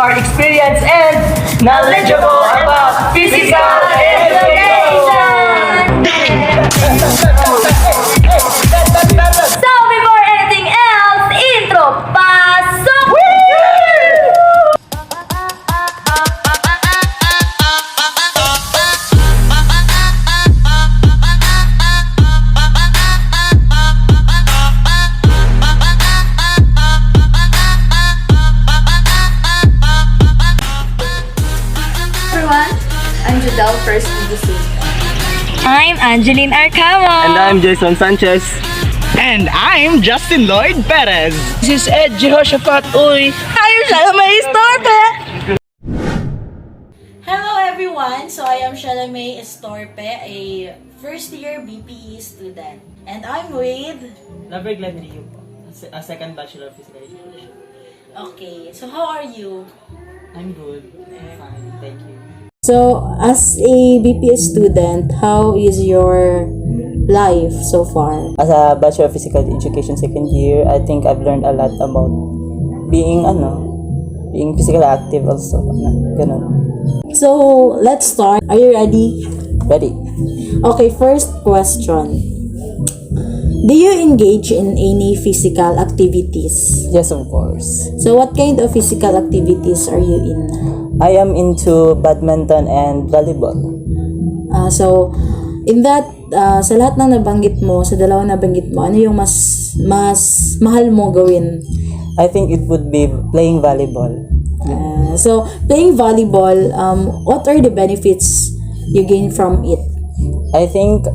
are experienced and knowledgeable about physical education. So before anything else, intro pasok! Everyone, I'm Judel, first EDC. I'm Angeline Arcamo. And I'm Jason Sanchez. And I'm Justin Lloyd Perez. This is Ed Jehoshaphat Uy. Ayun siya may istorbe. Hello everyone! So I am Shalamay Estorpe, a first year BPE student. And I'm with... Lover Glenn Rio po. A second Bachelor of Physical Education. Okay, so how are you? I'm good. I'm fine. Thank you. So, as a BPE student, how is your life so far? As a Bachelor of Physical Education second year, I think I've learned a lot about being physical active also. Ganun. So, let's start. Are you ready? Ready? Okay, first question. Do you engage in any physical activities? Yes, of course. So, what kind of physical activities are you in? I am into badminton and volleyball. So, in that, sa lahat ng nabanggit mo, sa dalawang nabanggit mo, ano yung mas mahal mo gawin? I think it would be playing volleyball. So, playing volleyball, what are the benefits you gain from it? I think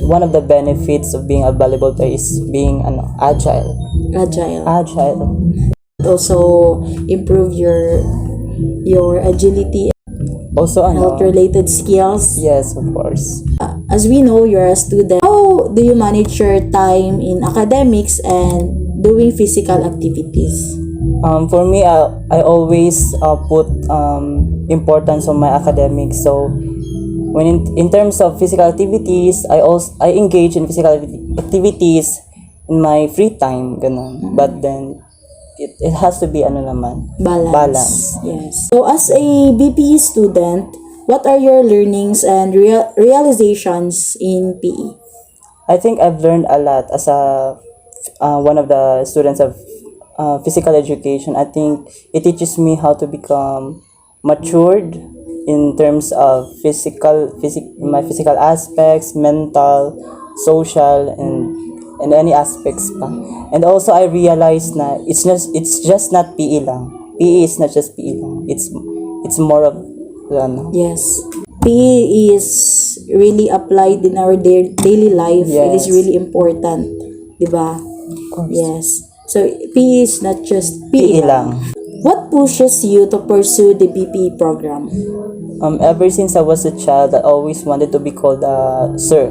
one of the benefits of being a volleyball player is being agile. Agile. Also, improve your agility, Also health-related skills. Yes, of course. As we know, you're a student. How do you manage your time in academics and doing physical activities? For me, I always put importance on my academics. So, when in terms of physical activities, I engage in physical activities in my free time, ganun. But then it has to be balance. Yes. So, as a BPE student, what are your learnings and realizations in PE? I think I've learned a lot as one of the students of physical education. I think it teaches me how to become matured in terms of my physical aspects, mental, social, and any aspects pa. And also I realized na it's just not PE lang. PE is not just PE lang. It's more of Yes. PE is really applied in our daily life. It is Yes. really important. Diba? Of course. Yes. So, PE is not just PE PE lang. What pushes you to pursue the BPE program? Ever since I was a child, I always wanted to be called sir.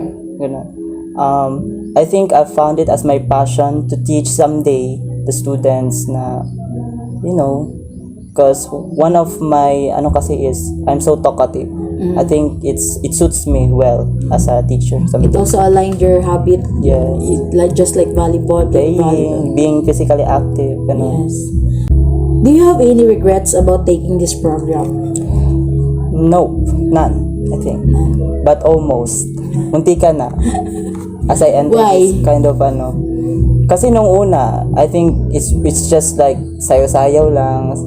I think I found it as my passion to teach someday the students na, because one of my kasi is I'm so talkative. I think it suits me well as a teacher. It also aligned your habit. Yes. Just like volleyball. Being physically active. Yes. Do you have any regrets about taking this program? Nope, none, I think. But almost. Munti ka na. As I enter Why? this kind of kasi nung una, I think it's just like sayo-sayaw lang,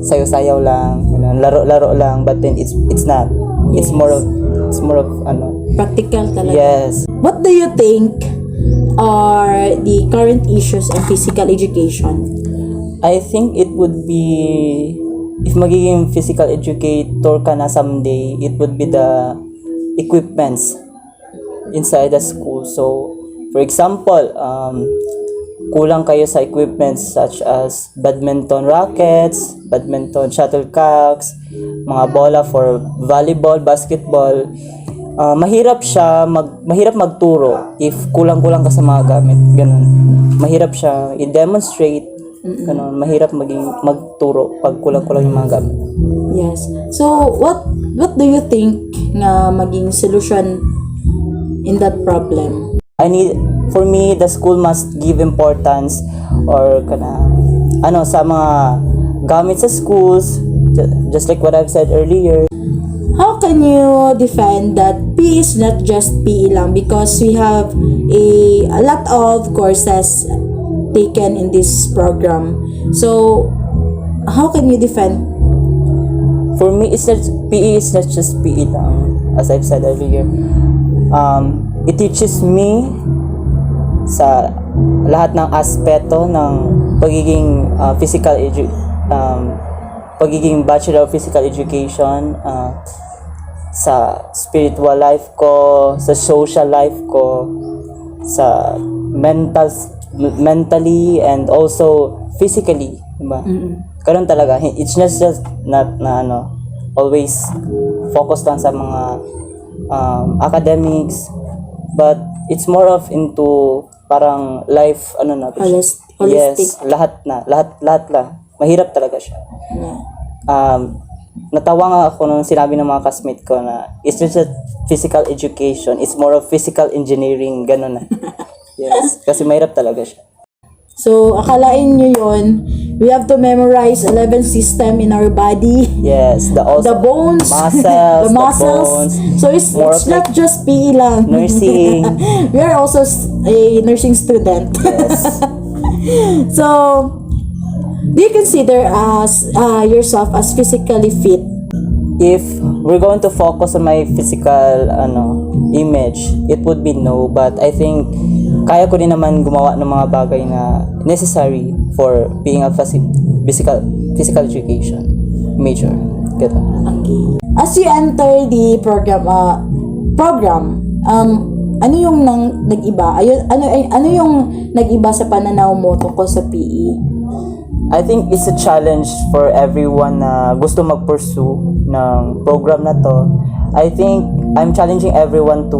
laro-laro lang, but then it's not. It's more of Practical talaga. yes. What do you think are the current issues in physical education? I think it would be, if magiging physical educator ka na someday, it would be the equipments inside the school. So, for example, kulang kayo sa equipments such as badminton rackets, badminton shuttlecocks, mga bola for volleyball, basketball. Mahirap magturo if kulang-kulang ka sa mga gamit. Ganun. Mahirap siya i-demonstrate. Ganun. Mahirap magturo pag kulang-kulang yung mga gamit. Yes. So, what do you think na maging solution in that problem? For me, the school must give importance or sa mga gamit sa schools, just like what I've said earlier. How can you defend that PE is not just PE lang, because we have a lot of courses taken in this program. So how can you defend? For me, PE is not just PE lang, as I've said earlier. It teaches me sa lahat ng aspeto ng pagiging pagiging Bachelor of Physical Education, sa spiritual life ko, sa social life ko, sa mentally and also physically, diba? Karon talaga, it's not just not na always focused lang sa mga academics, but it's more of into parang life Holistic. Yes, lahat lang. Mahirap talaga siya. Natawa nga ako nung sinabi ng mga classmate ko na it's just a physical education, it's more of physical engineering, ganun na. Yes, kasi mahirap talaga siya. So akalain nyo yun, we have to memorize 11 system in our body. Yes, the bones, muscles, the muscles. bones. So it's More of not just PE lang. Nursing. We are also a nursing student. Yes. So, do you consider yourself as physically fit? If we're going to focus on my physical image, it would be no, but I think kaya ko din naman gumawa ng mga bagay na necessary for being a physical education major. Ganun. Okay. As you enter the program, ano yung nag-iba? Ano yung nag-iba sa pananaw mo tungkol sa PE? I think it's a challenge for everyone na gusto mag-pursue ng program na to. I think I'm challenging everyone to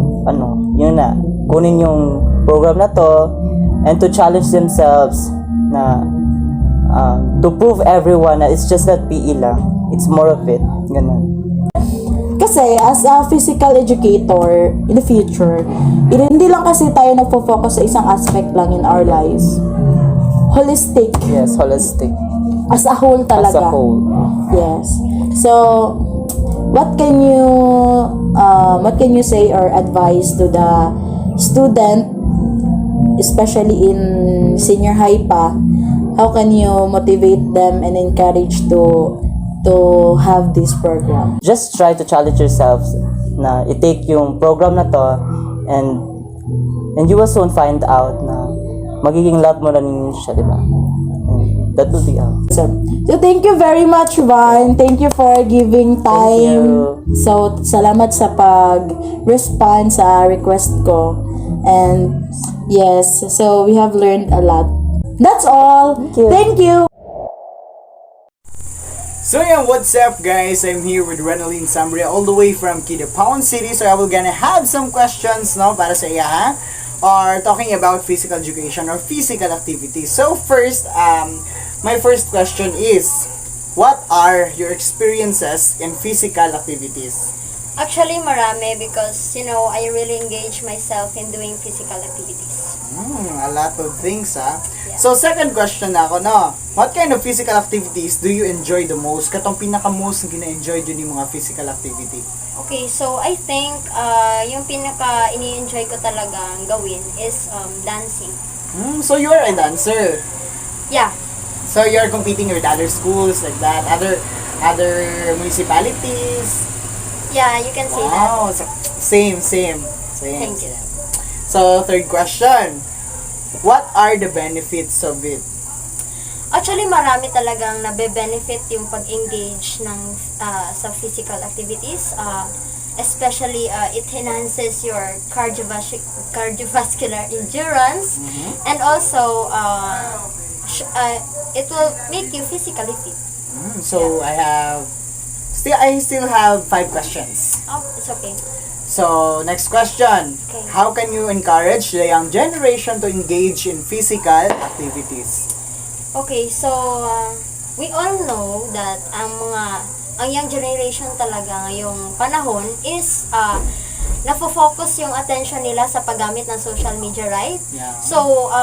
kunin yung program na to and to challenge themselves na to prove everyone na it's just not PE lang. It's more of it. Ganun. Kasi as a physical educator in the future, hindi lang kasi tayo nagfo-focus sa isang aspect lang in our lives. Holistic. Yes, holistic. As a whole talaga. As a whole. Yes. So, what can you say or advise to the student, especially in senior high pa? How can you motivate them and encourage to have this program? Just try to challenge yourselves na i-take yung program na to and you will soon find out na magiging love mo na ninyo siya, diba? And that will be all. So thank you very much, Van. Thank you for giving time. Thank you. So, salamat sa pag-respond sa request ko. And yes, so we have learned a lot. That's all. Thank you. So yeah, what's up guys? I'm here with Renaline Sambria all the way from Kidapawan City. So I will gonna have some questions para sa iya ha? Or talking about physical education or physical activities. So first, my first question is, what are your experiences in physical activities? Actually, marami because, I really engage myself in doing physical activities. A lot of things So second question na ako what kind of physical activities do you enjoy the most? Katong pinaka-most na gina-enjoy dun yung mga physical activity? Okay, so I think yung pinaka ini-enjoy ko talagang gawin is dancing. So you are a dancer. Yeah. So you are competing with other schools like that, other municipalities. Yeah, you can say that. Wow, so, same. Thank you. So third question, what are the benefits of it? Actually, marami talagang nabe-benefit yung pag-engage sa physical activities. Especially, it enhances your cardiovascular endurance. And also, it will make you physically fit. So I still have 5 questions. Oh, it's okay. So next question, Okay. how can you encourage the young generation to engage in physical activities? Okay, so we all know that ang young generation talaga ngayong panahon is nafo-focus yung attention nila sa paggamit ng social media, right? Yeah. So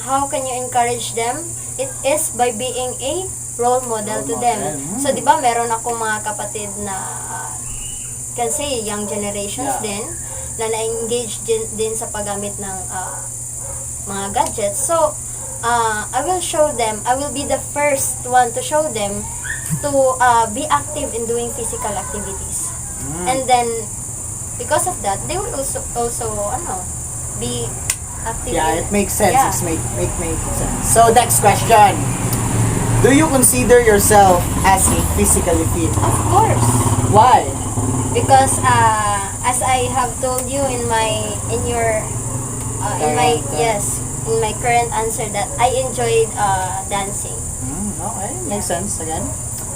how can you encourage them? It is by being a role model to them. model. So, di ba, meron akong mga kapatid na can say young generations Yeah. din na na-engage din sa paggamit ng mga gadgets. So, I will show them, I will be the first one to show them to be active in doing physical activities. And then, because of that, they will also be active. Yeah, it makes sense. Yeah. It's make sense. So next question. Do you consider yourself as a physically fit? Of course. Why? Because as I have told you in my current answer that I enjoyed dancing. Okay, makes sense again.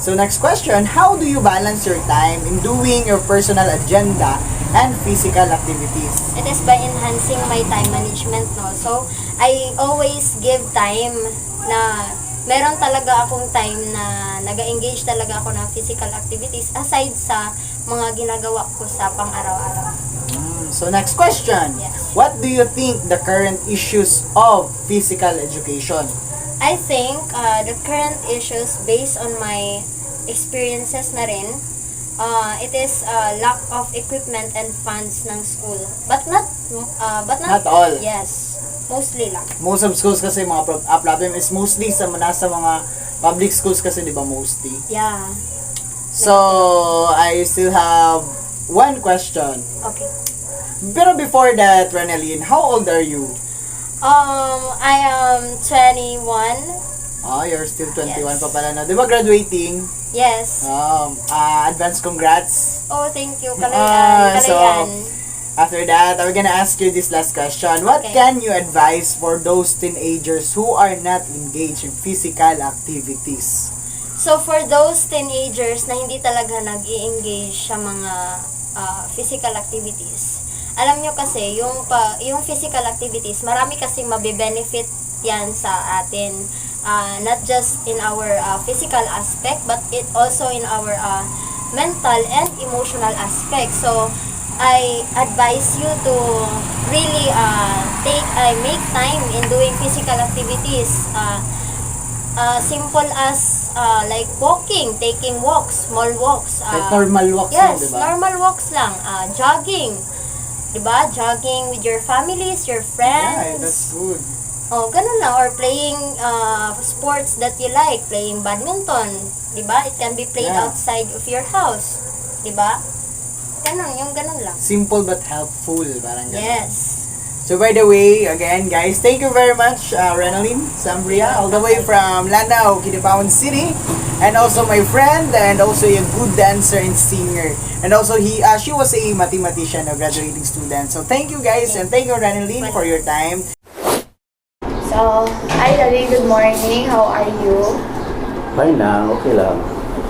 So next question, how do you balance your time in doing your personal agenda and physical activities? It is by enhancing my time management, no? So, I always give time na meron talaga akong time na nag-engage talaga ako ng physical activities aside sa mga ginagawa ko sa pang-araw-araw. So next question, Yes. what do you think the current issues of physical education? I think the current issues based on my experiences na rin, it is lack of equipment and funds ng school. But not Not all. Yes, mostly lang. Most of schools kasi mga problem is mostly sa nasa mga public schools kasi, di ba, mostly. Yeah. So I still have one question. Okay. Pero before that, Renalyn, how old are you? I am 21. Oh, you're still 21 Yes. pa pala na. Di ba graduating? Yes. Advance congrats. Oh, thank you. Ah, so, Kalayan. After that, I'm gonna ask you this last question. What Okay. can you advise for those teenagers who are not engaged in physical activities? So, for those teenagers na hindi talaga nag-i-engage sa mga physical activities, alam nyo kasi, yung physical activities, marami kasing mabe-benefit yan sa atin. Not just in our physical aspect, but it also in our mental and emotional aspect. So, I advise you to really make time in doing physical activities. Simple as like walking, taking walks, small walks. Like normal walks lang, Yes, di ba? normal walks lang. Jogging. Diba? Jogging with your families, your Yeah, friends. that's good. Oh, ganun lang. Or playing sports that you like. Playing badminton. Diba? It can be played Yeah. outside of your house. Diba? Ganun, yung ganun lang. Simple but helpful, parang ganun. Yes. So by the way, again guys, thank you very much, Renalyn Sambria, all the way from Lanao, Kidapawan City, and also my friend, and also a good dancer and singer. And also she was a mathematician, a graduating student. So thank you guys, and thank you Renalyn for your time. So, hi Daddy, good morning. How are you? Fine lang, okay lang.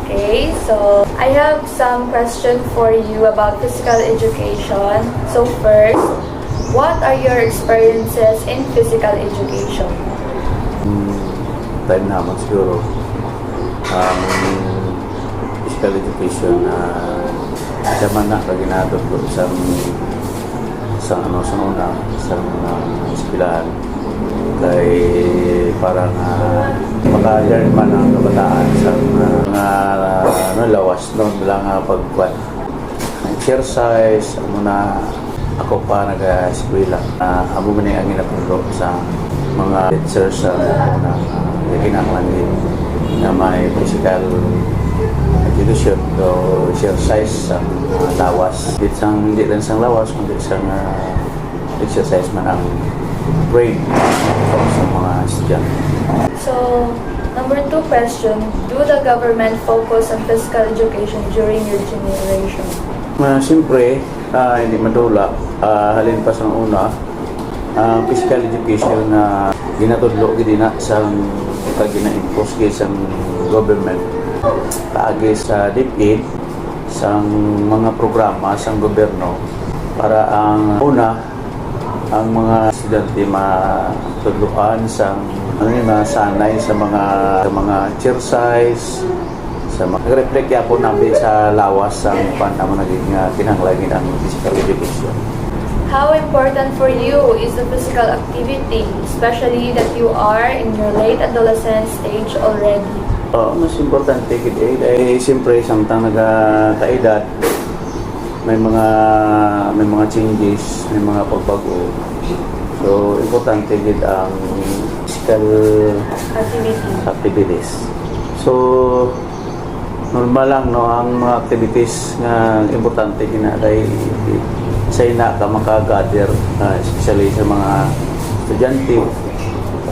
Okay, so I have some question for you about physical education. So first, what are your experiences in physical education? Time naman siguro. Physical education na sa man na kaginadot ko sa una sa eskwelahan kay parang maka-learn man ang kabataan sa mga lawas noon bilang pagkuhan exercise muna ako pa nag-eskwela amo man ang ginatulo sa mga teachers sa kinahanglan na may physical education o exercise sa lawas. Hindi lang sa lawas, kundi sa exercise man ang brain sa mga estudyante. So, number 2 question, do the government focus on physical education during your generation? Siyempre, hindi madula. Halin pa sa una, physical education na ginatudlo gid na sa pag-gina-impose sa government paagi sa DepEd sa mga programa sa gobyerno para ang una ang mga estudyante matudluan sa sanay sa mga exercise sa mga reflect po namin sa lawas sa panahon naging kinahanglan ang physical education. How important for you is the physical activity, especially that you are in your late adolescent stage already? Mas importante gid siyempre samtang nagakaedad may mga changes, may mga pagbago. So importante gid ang physical activities. So normal lang no ang mga activities nga importante ginaday sa ina ka makagather, especially sa mga estudyante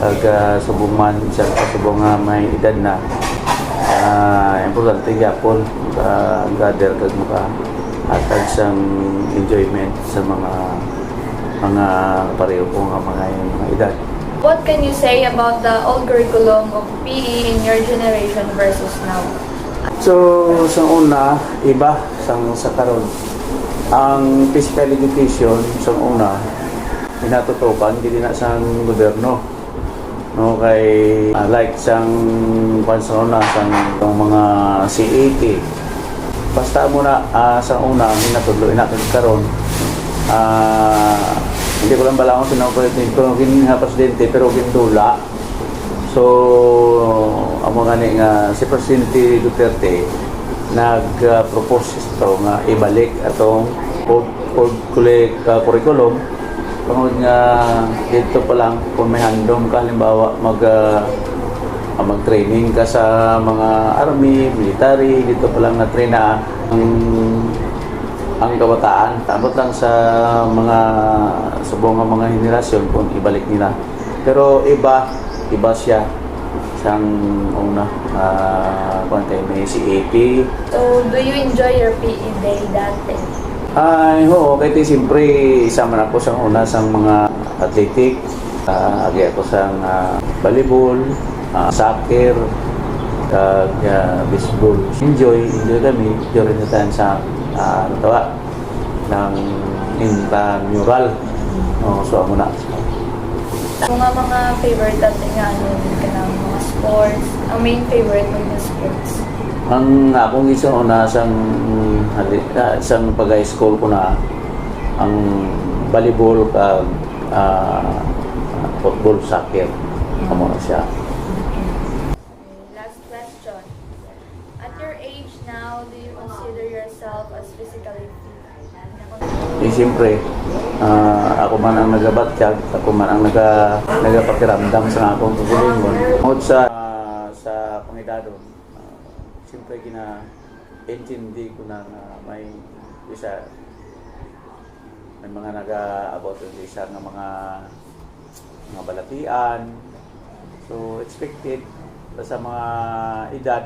ag subong man sa subong nga may edad na. Importante gyapon gather kag maka atag sang enjoyment sa mga pareho ko nga mga edad. What can you say about the old curriculum of PE in your generation versus now? So, sa una, iba sa karon. Ang physical education sa una, pinatutukan hindi na sa gobyerno. No kay like sang sa una sang mga CAT. Basta muna sa una minatudlo natin karon. Hindi ko lang bala kung sinukulit ko nga presidente pero gindula. So amo gani nga si Presidente Duterte nag-propose ito nga ibalik atong old curriculum tungod nga dito pa lang kung may handom ka halimbawa mag-training ka sa mga army, military, dito pa lang na-train na ang kabataan. Tapos lang sa mga subong mga henerasyon kung ibalik nila. Pero iba siya sang una may CAP. So, do you enjoy your PE day dati? Oo, kaya siyempre isama na ako sa una sa mga athletic. Agi ako sa volleyball, soccer, kag baseball. Enjoy kami during the time sa natawa ng intramural. So amo na. Mga favorite natin nga ka ng mga sports. Ang main favorite mo yung sports? Ang akong una isang pag-high school ko na ang volleyball kag football, soccer. Amo na siya. Last question. At your age now, do you consider yourself as physically fit? Siyempre, ako man ang nagabatyag, ako man ang nagapakiramdam sa akong kagalingon. Tungod sa pangidadon, siyempre intindi ko na may mga nag-about sa isa ng mga balatian. So, expected sa mga edad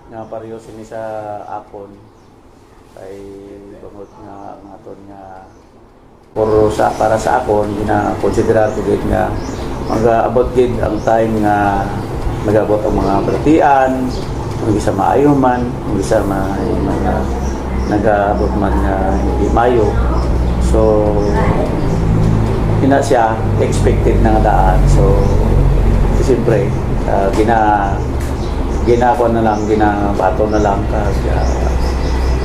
nga pareho sini sa akon ay bangod nga aton nga para sa akon gina-consider ko gid nga mag-abot gid ang time nga nag-abot ang mga balatian, ang isa maayo man, ang isa nag-abot man nga hindi mayo. So, ina siya expected na nga daan. So, siyempre, ginabato na lang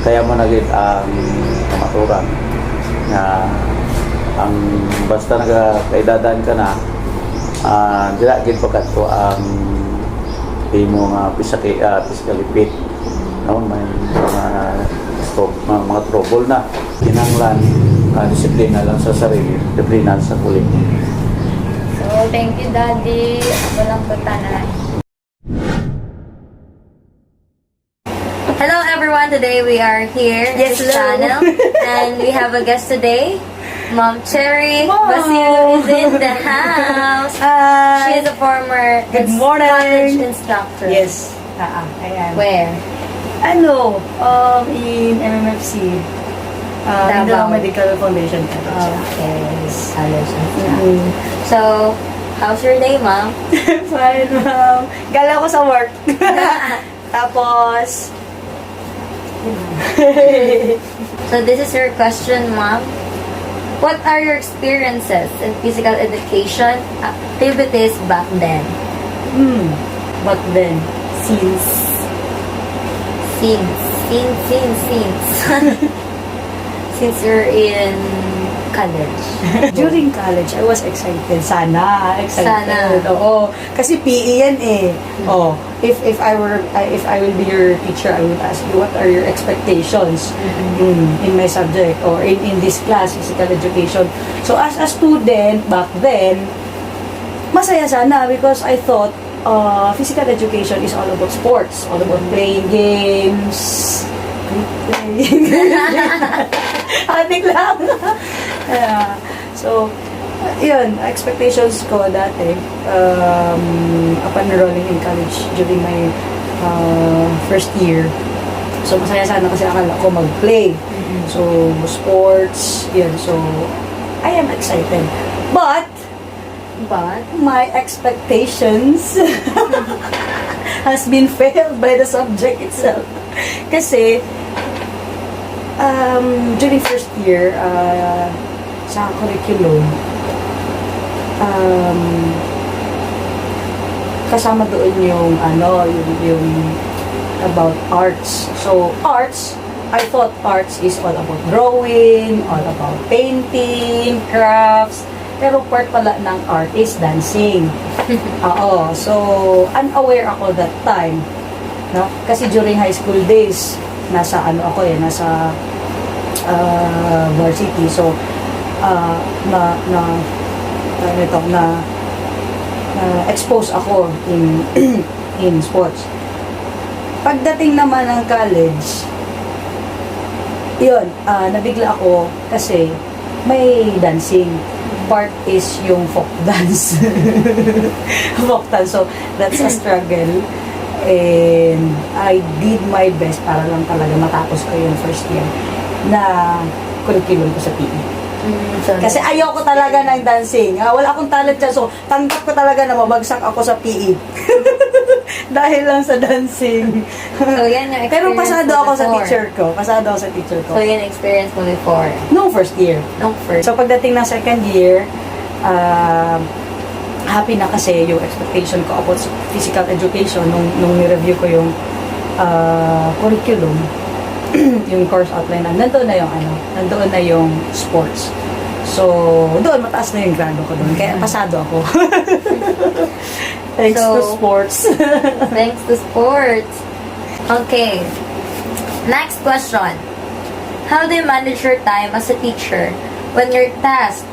kaya mo na gid ang kamaturan na ang basta nagkaidadan ka na dila gid pagkat ko ang imo nga physically fit no may mga trouble na kinanglan disiplina lang sa sarili, disiplina sa kulit. So, thank you, Daddy. Walang tatanay. Hello everyone, today we are here in this channel and we have a guest today. Mom Cherry Basil is in the house. Hi. She is a former Good morning. college instructor. Yes. Ayan. Where? In MMFC. Davao. Mindanao Medical Foundation. Okay. College instructor. So, how's your day, Mom? Fine, ma'am. Gala ko sa work. Tapos, So this is your question, Mom. What are your experiences in physical education activities back then? back then, since Since you're in college? During college, I was excited. Excited. Sana. Oo. Kasi PE yan eh. Oh, if I will be your teacher, I will ask you what are your expectations in my subject or in this class, physical education. So as a student back then, masaya sana because I thought physical education is all about sports, all about playing games. Adik lang. So, yun, expectations ko dati upon enrolling in college during my first year. So, masaya sana kasi akala ko mag-play. So, sports, yun. So, I am excited. But my expectations has been failed by the subject itself. Kasi, during first year, sa curriculum, kasama doon yung about arts. So, arts, I thought arts is all about drawing, all about painting, crafts, pero part pala ng art is dancing. Oo, so, unaware ako that time. No? Kasi during high school days, nasa varsity. So, expose ako in sports. Pagdating naman ng college, yun, nabigla ako kasi may dancing. Part is yung folk dance. Folk dance. So, that's a struggle. And I did my best para lang talaga matapos ko yung first year na curriculum ko sa PE. Kasi ayoko talaga ng dancing. Wala akong talent dyan. So, tanggap ko talaga na mabagsak ako sa PE. Dahil lang sa dancing. So, yan yung experience Pero pasado mo ako sa before. teacher ko. Pasado ako sa teacher ko. So, yan yung experience mo before. Nung first year. Nung first. So, pagdating ng second year, happy na kasi yung expectation ko about physical education nung ni-review ko yung curriculum, yung course outline, nandoon na yung sports. So, doon, mataas na yung grado ko doon. Kaya pasado ako. Thanks So, to sports. Thanks to sports. Okay. Next question. How do you manage your time as a teacher when you're tasked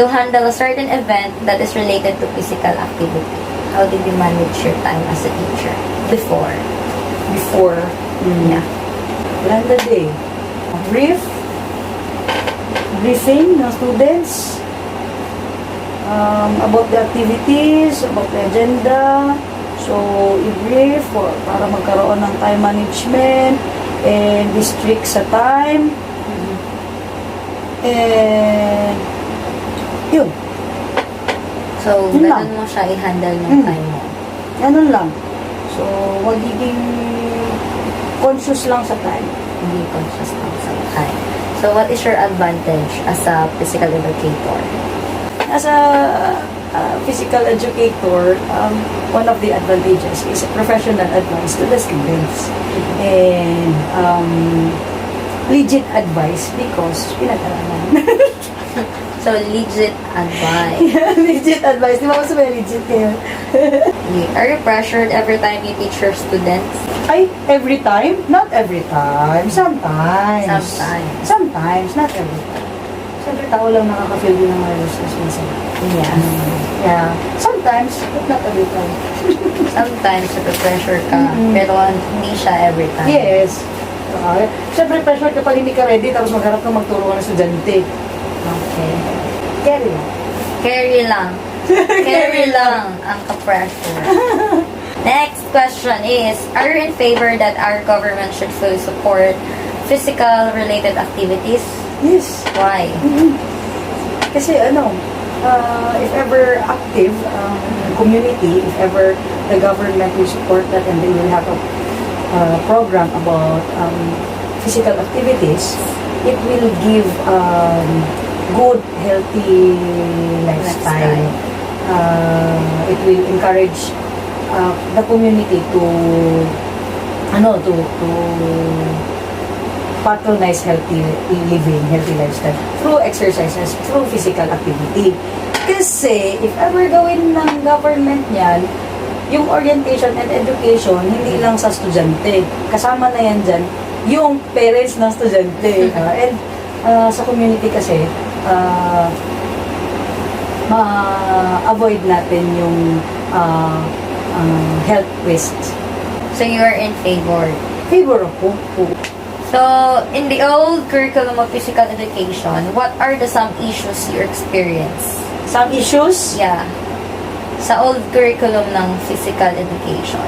to handle a certain event that is related to physical activity? How did you manage your time as a teacher before? Yeah. Plan the day. Briefing ng students about the activities, about the agenda. So, i-brief para magkaroon ng time management and be strict sa time. And yun. So, Yun lang. ganun mo siya i-handle yung time mo. Ganun lang. So, magiging conscious lang sa time. Hindi conscious lang sa time. So, what is your advantage as a physical educator? As a physical educator, one of the advantages is professional advice to the students. And legit advice because pinag-aralan. So, legit advice. Legit advice. Di ba kasi may legit kayo? Are you pressured every time you teach your students? Ay, every time? Not every time. Sometimes. Sometimes, not every time. Siyempre, tao lang nakaka-feel din ng nervousness minsan. Yeah. Yeah. Sometimes, but not every time. Sometimes, pressure ka, pero hindi siya every time. Yes. Siyempre, pressure kapag hindi ka ready, tapos magharap ka magturo ka ng estudyante. Okay. Carry lang. Carry lang. Carry lang ang ka-pressure. Next question is, are you in favor that our government should fully support physical-related activities? Yes. Why? Kasi if ever active community, if ever the government will support that and they will have a program about physical activities, it will give good, healthy lifestyle. It will encourage the community to patronize healthy living, healthy lifestyle through exercises, through physical activity. Kasi, if ever gawin ng government yan, yung orientation and education, hindi lang sa estudyante. Kasama na yan dyan, yung parents ng estudyante. And sa community kasi, ma-avoid natin yung health risks. So you are in favor. Favor ako. So, in the old curriculum of physical education, what are the some issues you experience? Some issues, Yeah. Sa old curriculum ng physical education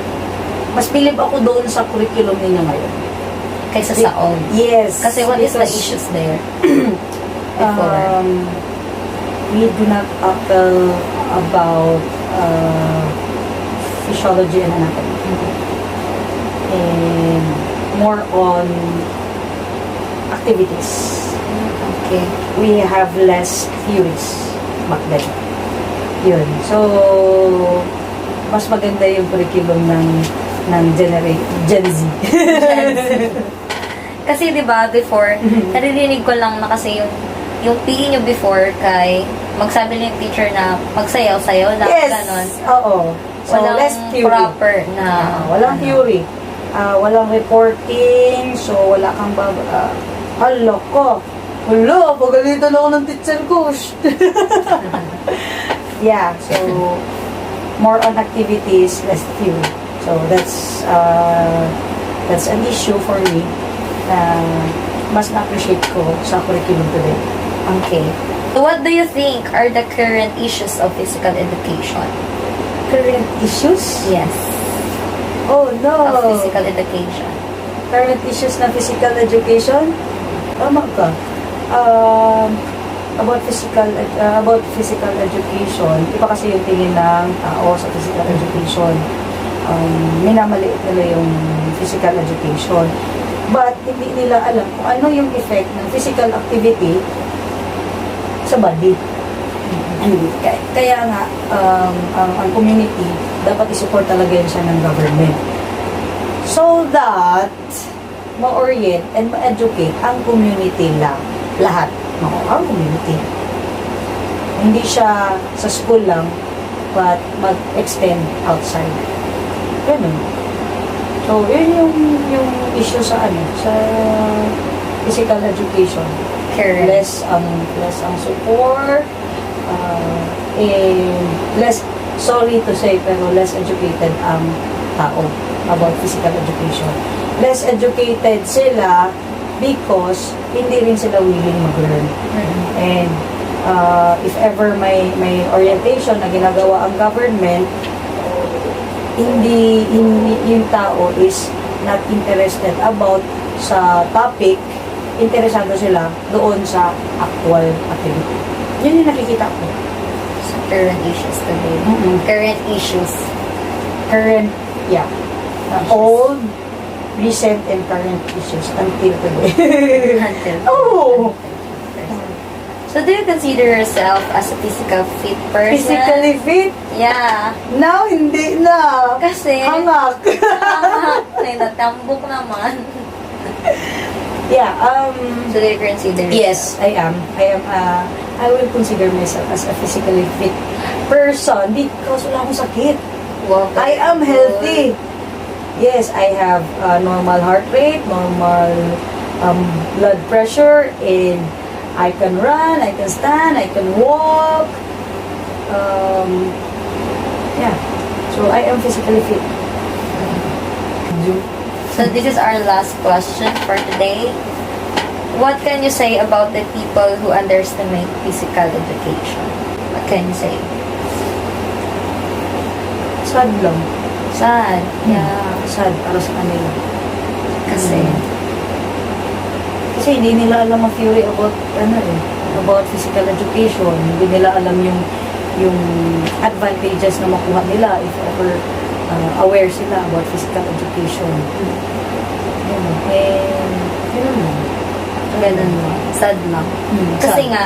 mas bilib ako doon sa curriculum ninyo ngayon. kaysa sa old. Yes. Kasi what is the because, issues there? Before. We do not tackle about physiology and anatomy. And more on activities. Okay. We have less theories back then. Yun. So, mas maganda yung curriculum ng Gen Z. Kasi 'di ba before, naririnig ko lang na kasi yung PE nyo before kay magsabi lang yung teacher na magsayaw-sayaw lang ganon. Oo. So, Walang less theory. proper na Walang theory. Walang reporting. So, wala kang hala ko. Hala, pagalitan ako ng teacher ko. Yeah, so, more on activities, less theory. So, that's an issue for me na mas na-appreciate ko sa curriculum today. Okay. So what do you think are the current issues of physical education? Current issues? Yes. Oh, no. Of physical education. Current issues na physical education? Tama ka. About physical education, iba kasi yung tingin ng tao sa physical education. Minamaliit nila yung physical education. But hindi nila alam kung ano yung effect ng physical activity sa body. Kaya nga, ang community, dapat isupport talaga yan siya ng government. So that, ma-orient and ma-educate ang community lang. Lahat. Ang community. Hindi siya sa school lang, but mag-extend outside. Ganun. So, yun yung issue sa physical education. Correct. Less ang support, and less, sorry to say, pero less educated ang tao about physical education. Less educated sila because hindi rin sila willing mag-learn. And if ever may orientation na ginagawa ang government, hindi yung tao is not interested about sa topic, interesado sila doon sa actual activity. Yun yung nakikita ko. So current issues today. Current issues. Old, recent, and current issues until today. Until. Oh! So do you consider yourself as a physical fit person? Physically fit? Yeah. Now, hindi na. Kasi Hangak. Ay, natambok naman. Yeah, So do you consider yes, I am. I will consider myself as a physically fit person because wala akong sakit. yourself? I am healthy. Yes, I have normal heart rate, normal blood pressure, and I can run, I can stand, I can walk. Yeah, so I am physically fit. So this is our last question for today. What can you say about the people who underestimate physical education? What can you say? Sad lang. Sad. Yeah. Sad para sa kanila. Kasi, Kasi hindi nila alam ang theory about about physical education. Hindi nila alam yung advantages na makuha nila if ever aware sila about physical education. Yun. And yun lang. ganun mo. Sad lang. Kasi sad. nga,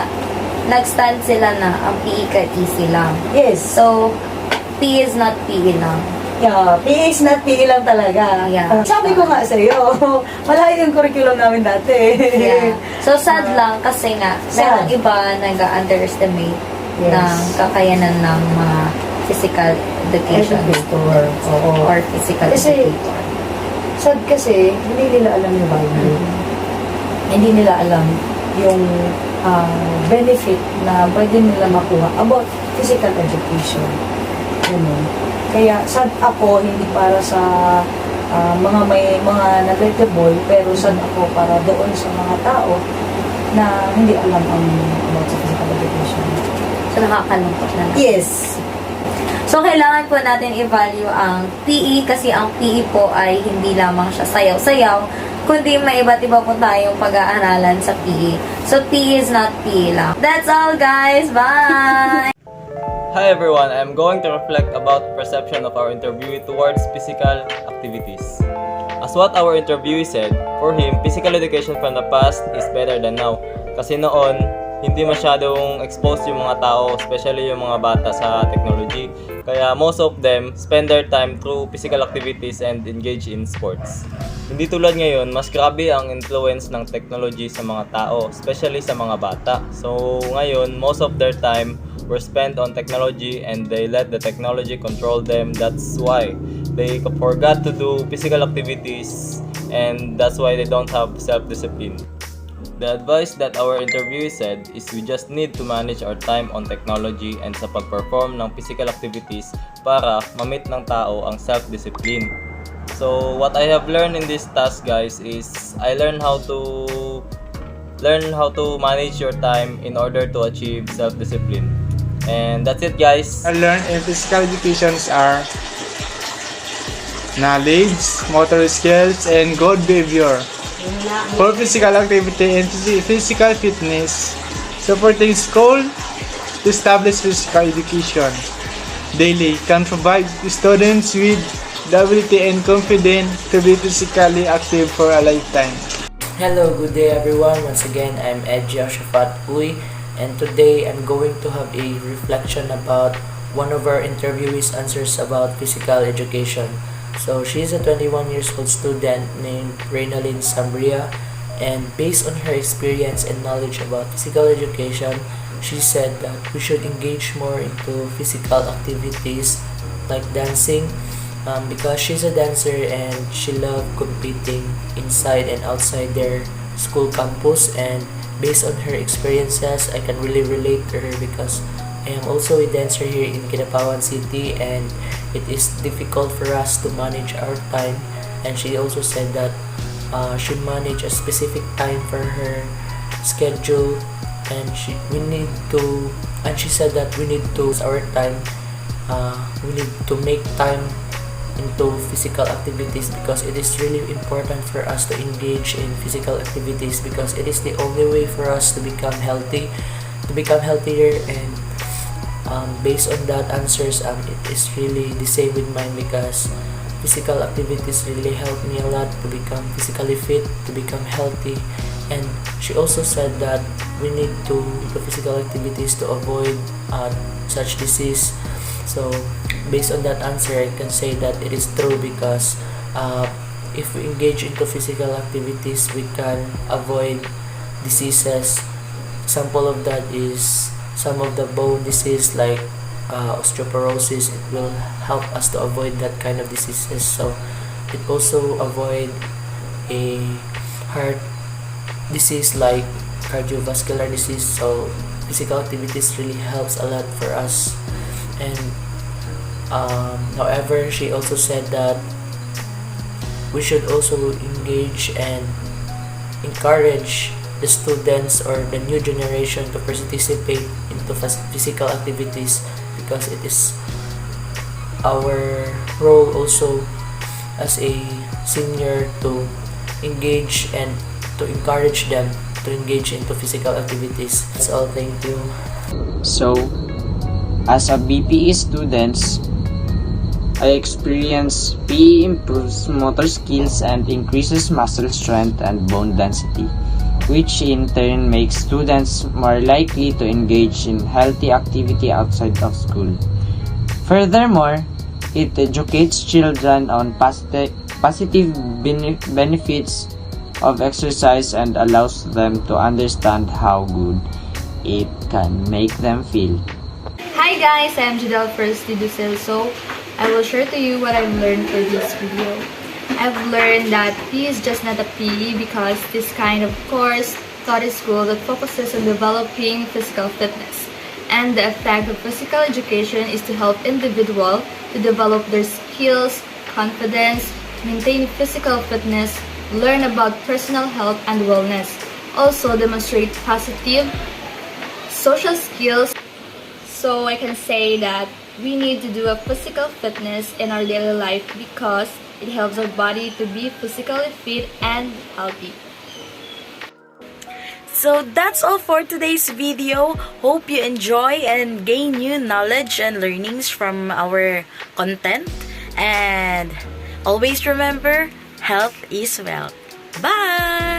nag-stand sila na ang PE ka easy lang. Yes. So, PE is not PE lang. Yeah, PE is not PE lang talaga. Yeah. Sabi ko nga sa'yo, malayo yung curriculum namin dati. Yeah. So, sad lang kasi nga, Sad. merong iba nag-underestimate Yes. ng kakayanan ng mga physical education Educator. Oo. or physical Kasi, educator. sad kasi, hindi nila alam yung value. Hindi nila alam yung benefit na pwede nila makuha about physical education. Ganun. Kaya sad ako, hindi para sa mga negligible, pero sad ako para doon sa mga tao na hindi alam ang about sa physical education. So, nakakalungkot na. Yes. So, kailangan po natin i-value ang PE kasi ang PE po ay hindi lamang siya sayaw-sayaw, kundi may iba't iba po tayong pag-aaralan sa PE. So, PE is not PE lang. That's all, guys. Bye! Hi everyone, I'm going to reflect about perception of our interviewee towards physical activities. As what our interviewee said, for him, physical education from the past is better than now. Kasi noon, hindi masyadong exposed yung mga tao, especially yung mga bata sa technology. Kaya most of them spend their time through physical activities and engage in sports. Hindi tulad ngayon, mas grabe ang influence ng technology sa mga tao, especially sa mga bata. So ngayon, most of their time were spent on technology and they let the technology control them. That's why they forgot to do physical activities and that's why they don't have self-discipline. The advice that our interviewee said is we just need to manage our time on technology and sa pag-perform ng physical activities para ma-meet ng tao ang self-discipline. So what I have learned in this task, guys, is I learned how to manage your time in order to achieve self-discipline. And that's it, guys. I learned in physical educations are knowledge, motor skills, and good behavior. For physical activity and physical fitness, supporting school to establish physical education daily can provide students with the ability and confidence to be physically active for a lifetime. Hello, good day everyone. Once again, I'm Edji Ashafat Uy, and today I'm going to have a reflection about one of our interviewees' answers about physical education. So she's a 21 years old student named Reynalyn Sambria, and based on her experience and knowledge about physical education, she said that we should engage more into physical activities like dancing, because she's a dancer and she loved competing inside and outside their school campus. And based on her experiences, I can really relate to her because I am also a dancer here in Kidapawan City, and it is difficult for us to manage our time. And she also said that she manage a specific time for her schedule, and she said that we need to use our time. We need to make time into physical activities because it is really important for us to engage in physical activities because it is the only way for us to become healthier. And based on that answers, it is really the same with mine because physical activities really help me a lot to become physically fit, to become healthy. And she also said that we need to do physical activities to avoid such disease. So based on that answer, I can say that it is true because if we engage into physical activities, we can avoid diseases. Example of that is some of the bone disease like osteoporosis. It will help us to avoid that kind of diseases. So it also avoid a heart disease like cardiovascular disease. So physical activities really helps a lot for us. And however, she also said that we should also engage and encourage the students or the new generation to participate into physical activities because it is our role also as a senior to engage and to encourage them to engage into physical activities. That's all. Thank you. So, as a BPE students, I experience PE improves motor skills and increases muscle strength and bone density, which in turn makes students more likely to engage in healthy activity outside of school. Furthermore, It educates children on positive benefits of exercise and allows them to understand how good it can make them feel. Hi guys, I'm Jidal First Celso. I will share to you what I've learned for this video. I've learned that PE is just not a PE because this kind of course taught in school that focuses on developing physical fitness. And the effect of physical education is to help individuals to develop their skills, confidence, maintain physical fitness, learn about personal health and wellness, also demonstrate positive social skills. So I can say that we need to do a physical fitness in our daily life because it helps our body to be physically fit and healthy. So that's all for today's video. Hope you enjoy and gain new knowledge and learnings from our content. And always remember, health is wealth. Bye!